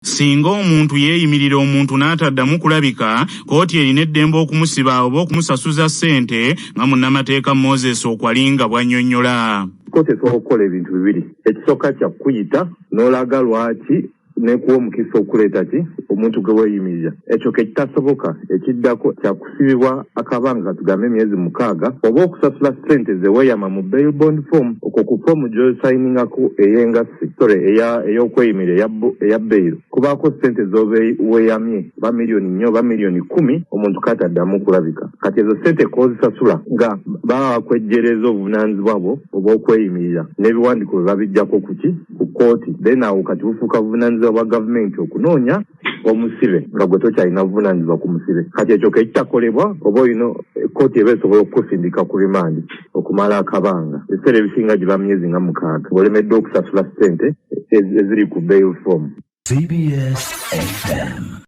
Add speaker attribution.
Speaker 1: Singa omuntu yeeyimirira omuntu n'ataddamu kulabika, kkooti erina eddembe okumusiba oba okumusasuza ssente nga Munnamateeka Moses Okwalinga bw'annyonnyola.
Speaker 2: Kkooti esobola okukola ebintu bibiri. Ekisooka kya kuyita n'olaga lwaki nekuwa omukisa okuleeta ki omuntu gwe weeyimirira. Ekyo kitasoboka. Ekiddako kya kusibibwa akabanga tugambe emyezi 6 oba okusasula ssente ze weeyama mu bail bond form, okwo ku foomu gy'osayiningako ey'okweyimirira eya bail. Kubaako ssente z'oweeyamye ba miliyoni 4 oba miliyoni 10 omuntu kataddamu kulabika. Kati ezo ssente kozisasula nga baba bakwejjereza obuvunaanyizibwa bwo obw'okweyimirira n'ebiwandiiko bye babiggyako ku kkooti. Then awo kati bufuuka buvunaanyizibwa bwa gavumenti okunoonya omusibe nga gwe tokyalina buvunaanyizibwa ku musibe. Kati ekyo kekitakolebwa oba olina kkooti eba esobola okukusindika ku rimandi okumala akabanga ebiseera ebisinga giba myezi nga 6 ng'olemeddwa okusasula ssente eziri ku bail form.
Speaker 3: CBS FM.